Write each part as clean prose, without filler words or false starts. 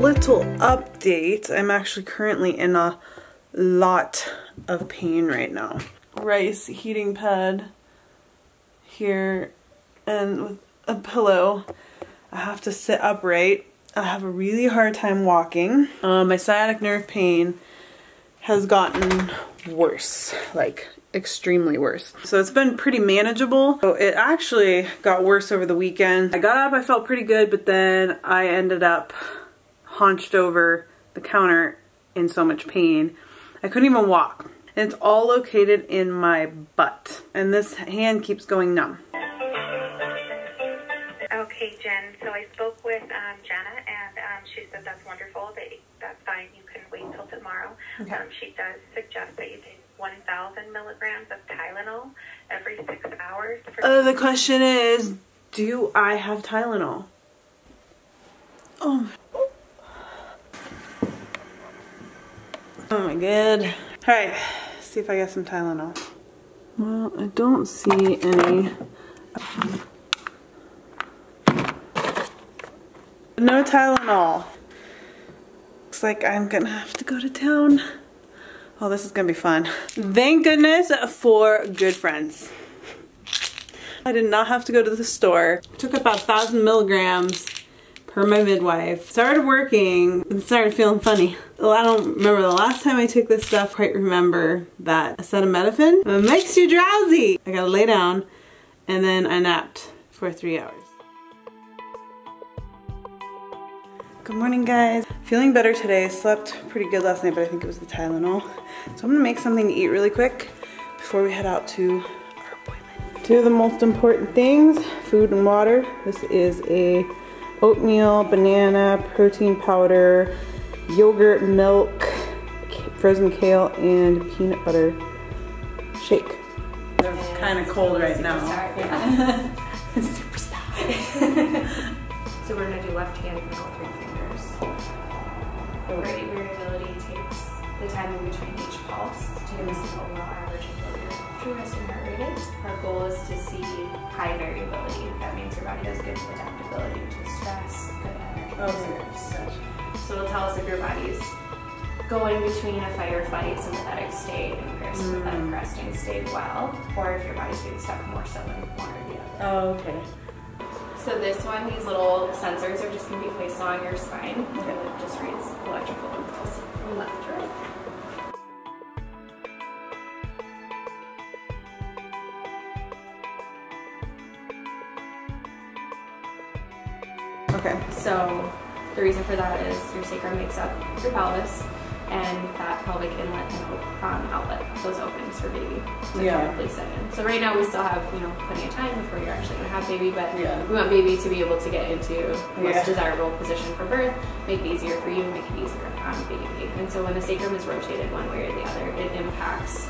Little update, I'm actually currently in a lot of pain right now. Rice heating pad here, and with a pillow. I have to sit upright. I have a really hard time walking. My sciatic nerve pain has gotten worse, like extremely worse. So it's been pretty manageable. So it actually got worse over the weekend. I got up, I felt pretty good, but then I ended up hunched over the counter in so much pain. I couldn't even walk. And it's all located in my butt. And this hand keeps going numb. Okay, Jen, so I spoke with Jenna, and she said that's wonderful. That's fine. You can wait till tomorrow. Okay. She does suggest that you take 1,000 milligrams of Tylenol every 6 hours. The question is, do I have Tylenol? Oh my god. Alright, see if I get some Tylenol. Well, I don't see any. No Tylenol. Looks like I'm gonna have to go to town. Oh, this is gonna be fun. Thank goodness for good friends. I did not have to go to the store. I took about 1,000 milligrams per my midwife. Started working and started feeling funny. Well, I don't remember the last time I took this stuff. Quite remember that acetaminophen makes you drowsy. I gotta lay down, and then I napped for 3 hours. Good morning, guys. Feeling better today. Slept pretty good last night, but I think it was the Tylenol. So I'm gonna make something to eat really quick before we head out to our appointment. Two of the most important things, food and water. This is a oatmeal, banana, protein powder, yogurt, milk, frozen kale, and peanut butter shake. They're kind of cold right now. Yeah. Super stout. So we're gonna do left hand and all 3 fingers. The rate variability takes the time in between each pulse to give us an overall average of what your true resting heart rate is. Our goal is to see high variability. That means your body has good adaptability to stress, good energy reserves. So it'll tell us if your body's going between a fight or flight sympathetic state and parasympathetic resting state well, or if your body's getting stuck more so in one or the other. Oh, okay. So this one, these little sensors are just going to be placed along your spine, and it just reads electrical impulse from left to right. Okay. So the reason for that is your sacrum makes up your pelvis, and that pelvic inlet and outlet, those openings for baby to comfortably sit in. So right now we still have, you know, plenty of time before you're actually going to have baby, but we want baby to be able to get into the most desirable position for birth, make it easier for you, make it easier on baby. And so when the sacrum is rotated one way or the other, it impacts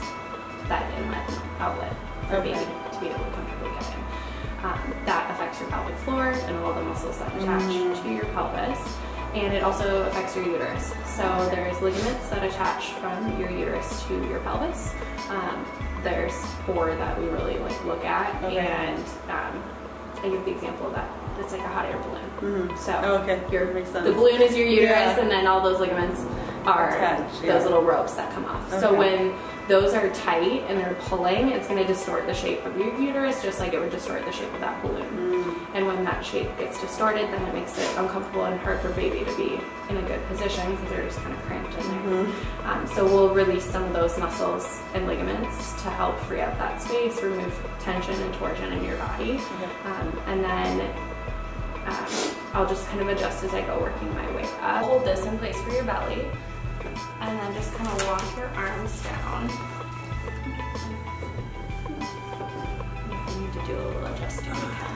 that inlet and outlet for baby to be able to comfortably get in. That affects your pelvic floor and all the muscles that attach to your pelvis. And it also affects your uterus. So there's ligaments that attach from your uterus to your pelvis. There's 4 that we really look at, and I give the example of that it's like a hot air balloon. So the balloon is your uterus, and then all those ligaments are those little ropes that come off. So when those are tight and they're pulling, it's going to distort the shape of your uterus, just like it would distort the shape of that balloon. And when that shape gets distorted, then it makes it uncomfortable and hard for baby to be in a good position because they're just kind of cramped in there. So we'll release some of those muscles and ligaments to help free up that space, remove tension and torsion in your body. And then I'll just kind of adjust as I go, working my way up. Hold this in place for your belly, and then just kind of walk your arms down. If you need to do a little adjusting, you can.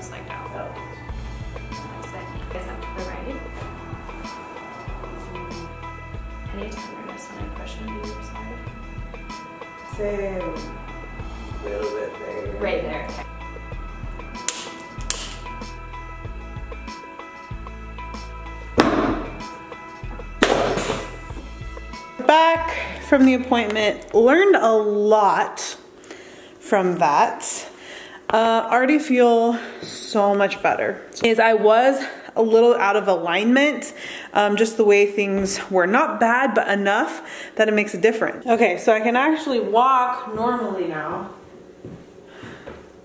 this leg down. That's it. Guys up to the right. Any tenderness when I push into your side? Same. A little bit there. Right there. Back from the appointment, learned a lot from that. Already feel so much better. I was a little out of alignment, just the way things were. Not bad, but enough that it makes a difference. Okay, so I can actually walk normally now.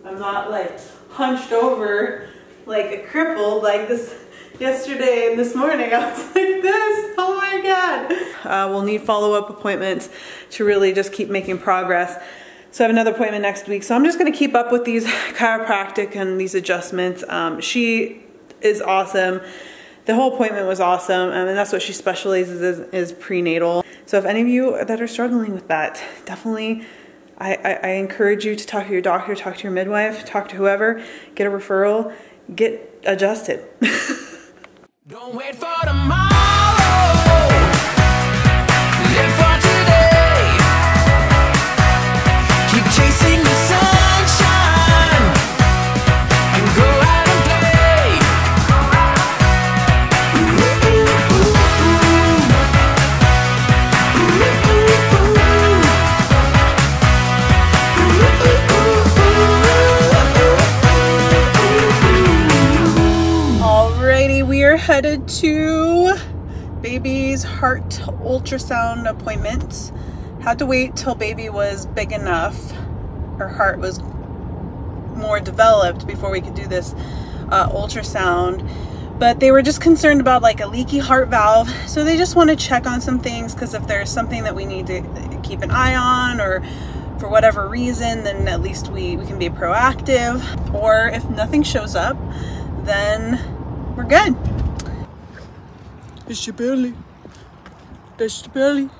I'm not like hunched over like a crippled like this. Yesterday and this morning I was like this, oh my God. We'll need follow-up appointments to really just keep making progress. So I have another appointment next week. So I'm just gonna keep up with these chiropractic and these adjustments. She is awesome. The whole appointment was awesome, and that's what she specializes in, is prenatal. So if any of you that are struggling with that, definitely I encourage you to talk to your doctor, talk to your midwife, talk to whoever, get a referral, get adjusted. Don't wait for tomorrow. Live for today. Keep chasing the sunshine and go out and play. Alrighty, we are headed to baby's heart ultrasound appointment. Had to wait till baby was big enough, her heart was more developed before we could do this ultrasound. But they were just concerned about like a leaky heart valve, so they just want to check on some things, because if there's something that we need to keep an eye on, or for whatever reason, then at least we can be proactive. Or if nothing shows up, then we're good. It's your belly. That's your belly.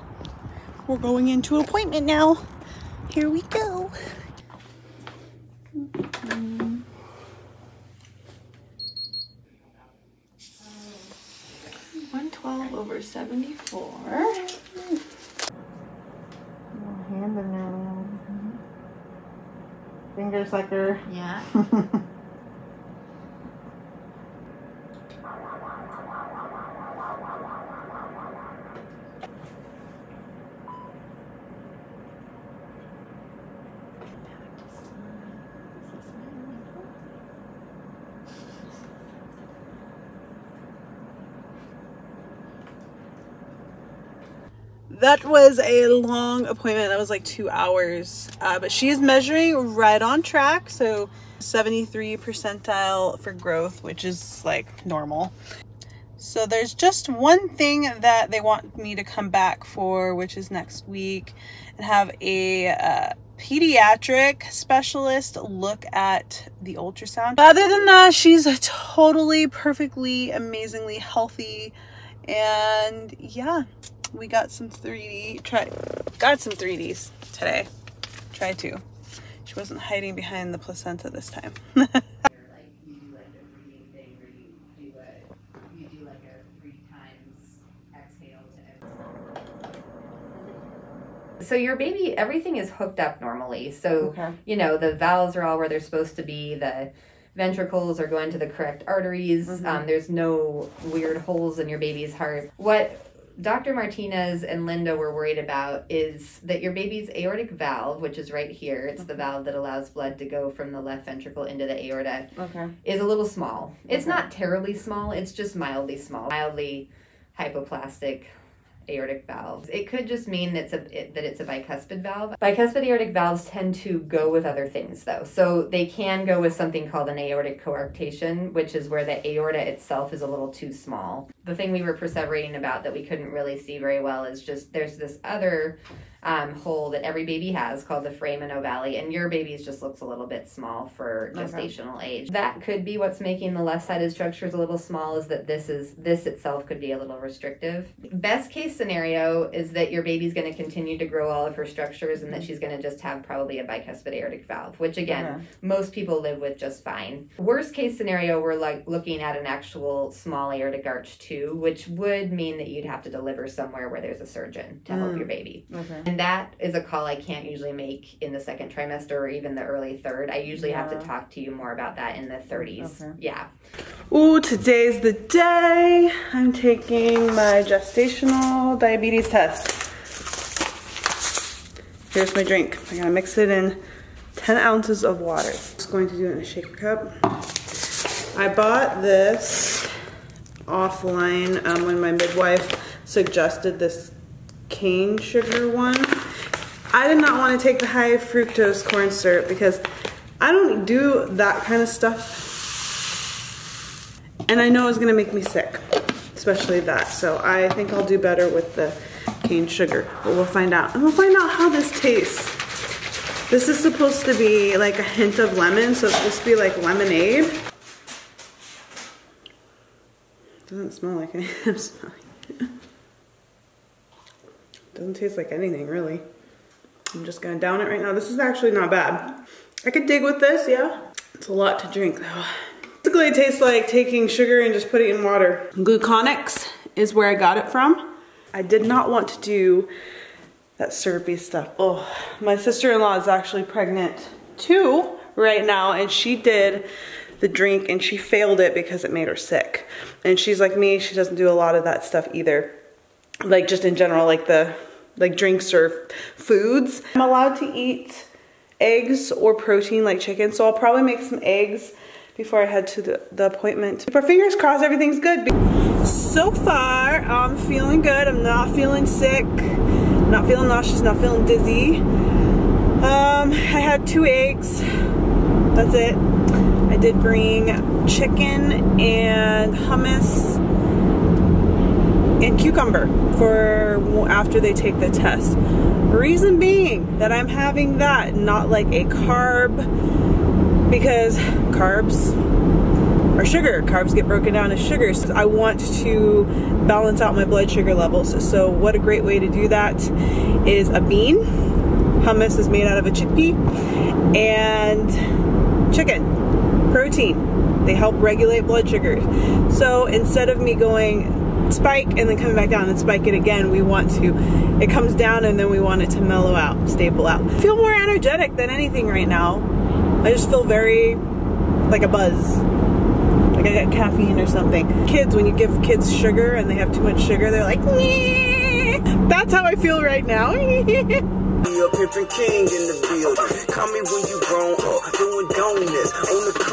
We're going into an appointment now. Here we go. 112/74. Hand in there. Finger sucker. Yeah. That was a long appointment. That was like 2 hours. But she is measuring right on track. So 73 percentile for growth, which is like normal. So there's just one thing that they want me to come back for, which is next week, and have a pediatric specialist look at the ultrasound. Other than that, she's totally, perfectly, amazingly healthy. And yeah, we got some 3Ds today. Tried to. She wasn't hiding behind the placenta this time. So your baby, everything is hooked up normally. So, Okay. you know, the valves are all where they're supposed to be. The ventricles are going to the correct arteries. There's no weird holes in your baby's heart. What Dr. Martinez and Linda were worried about is that your baby's aortic valve, which is right here, it's the valve that allows blood to go from the left ventricle into the aorta, is a little small. It's not terribly small. It's just mildly small. Mildly hypoplastic aortic valves. It could just mean that it's a bicuspid valve. Bicuspid aortic valves tend to go with other things though. So they can go with something called an aortic coarctation, which is where the aorta itself is a little too small. The thing we were perseverating about that we couldn't really see very well is just there's this other hole that every baby has called the foramen ovale, and your baby's just looks a little bit small for gestational age. That could be what's making the left-sided structures a little small, is that this itself could be a little restrictive. Best case scenario is that your baby's going to continue to grow all of her structures and that she's going to just have probably a bicuspid aortic valve, which again, most people live with just fine. Worst case scenario, we're like looking at an actual small aortic arch too, which would mean that you'd have to deliver somewhere where there's a surgeon to help your baby. And that is a call I can't usually make in the second trimester or even the early third. I usually have to talk to you more about that in the 30s. Yeah. Ooh, today's the day. I'm taking my gestational diabetes test. Here's my drink. I gotta mix it in 10 ounces of water. Just going to do it in a shaker cup. I bought this offline when my midwife suggested this cane sugar one. I did not want to take the high fructose corn syrup because I don't do that kind of stuff. And I know it's gonna make me sick, especially that. So I think I'll do better with the cane sugar, but we'll find out. And we'll find out how this tastes. This is supposed to be like a hint of lemon, so it's supposed to be like lemonade. Doesn't smell like it. I'm smelling it. Doesn't taste like anything, really. I'm just gonna down it right now. This is actually not bad. I could dig with this, yeah. It's a lot to drink though. Basically it tastes like taking sugar and just putting it in water. Gluconics is where I got it from. I did not want to do that syrupy stuff. Oh, my sister-in-law is actually pregnant too right now, and she did the drink and she failed it because it made her sick. And she's like me, she doesn't do a lot of that stuff either. Like just in general, like drinks or foods. I'm allowed to eat eggs or protein like chicken, so I'll probably make some eggs before I head to the appointment. Keep our fingers crossed everything's good. So far, I'm feeling good. I'm not feeling sick, not feeling nauseous, not feeling dizzy. I had 2 eggs, that's it. I did bring chicken and hummus and cucumber for after they take the test. Reason being that I'm having that, not like a carb, because carbs are sugar. Carbs get broken down as sugars. I want to balance out my blood sugar levels. So what a great way to do that is a bean. Hummus is made out of a chickpea, and chicken, protein. They help regulate blood sugars. So instead of me going spike and then coming back down and spike it again, we want to, it comes down and then we want it to mellow out, stable out. I feel more energetic than anything right now. I just feel very like a buzz, like I got caffeine or something. Kids, when you give kids sugar and they have too much sugar, they're like, nee. That's how I feel right now. I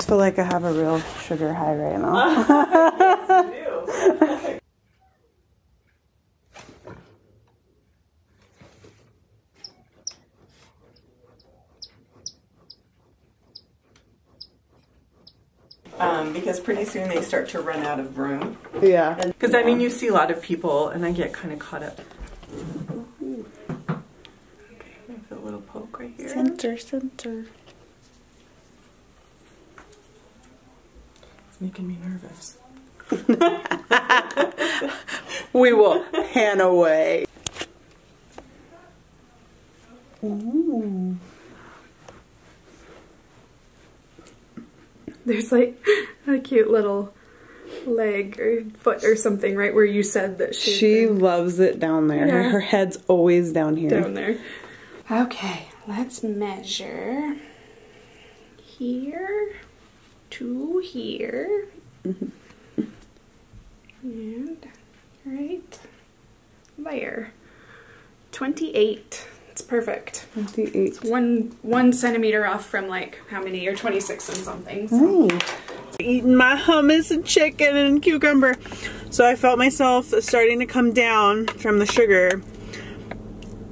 feel like I have a real sugar high right now. Yes, you do. Because pretty soon they start to run out of room. Yeah. Because I mean, you see a lot of people, and I get kind of caught up. Okay, I feel a little poke right here. Center, center. It's making me nervous. We will pan away. Ooh. There's like a cute little leg or foot or something right where you said that she loves it down there. Yeah. Her head's always down here. Down there. Okay, let's measure here to here. And right there. 28. It's perfect. 28. It's one centimeter off from like how many? You're 26 and something. So. Eating my hummus and chicken and cucumber. So I felt myself starting to come down from the sugar.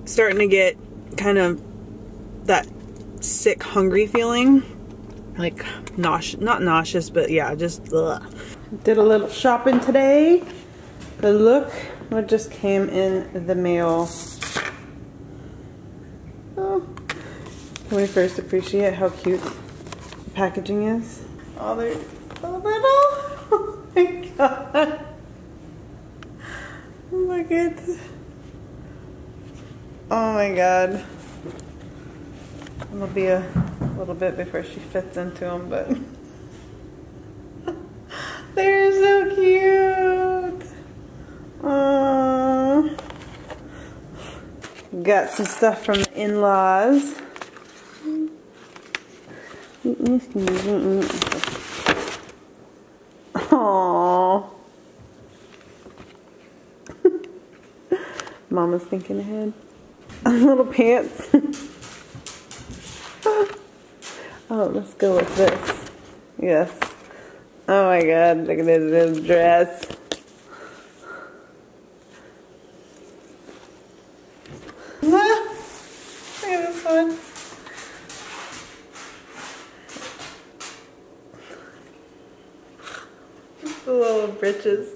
Starting to get kind of that sick, hungry feeling. Like nauseous, not nauseous, but yeah, just ugh. Did a little shopping today. But look what just came in the mail. when we first appreciate how cute the packaging is. Oh, they're so little. Oh my god. Look at. Oh my god. It'll be a little bit before she fits into them, but they're so cute. Aww. Got some stuff from the in-laws. Aww. Mama's thinking ahead. Little pants. Oh, let's go with this. Yes. Oh my god, look at this dress. Look at this one. The little breeches.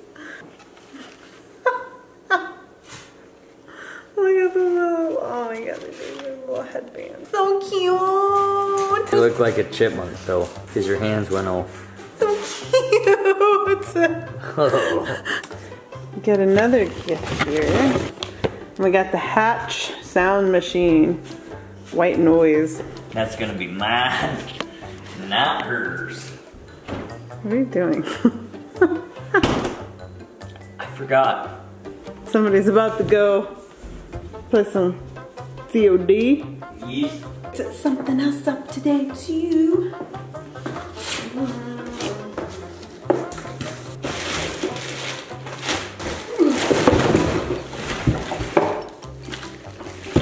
Look at the little, oh my god, these are little headbands. So cute! You look like a chipmunk though, because your hands went off. So cute! Oh. Get another gift here. We got the Hatch sound machine. White noise. That's gonna be mine, not hers. What are you doing? I forgot. Somebody's about to go play some COD. Yes. Set something else up today too.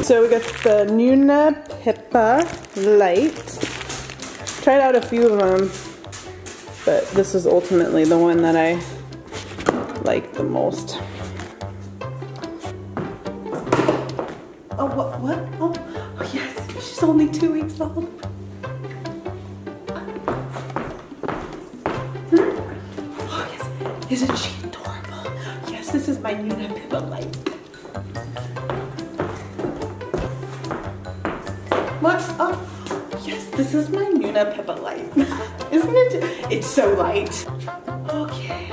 So we got the Nuna Pippa Light. Tried out a few of them, but this was ultimately the one that I liked the most. Oh, what? Oh, yes, she's only 2 weeks old. Oh, yes, isn't she adorable? Yes, this is my Nuna Pippa Light. What? Oh, yes, this is my Nuna Pippa Light. Isn't it? It's so light. Okay.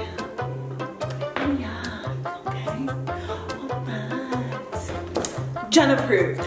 Yeah, okay. All right. Jen approved.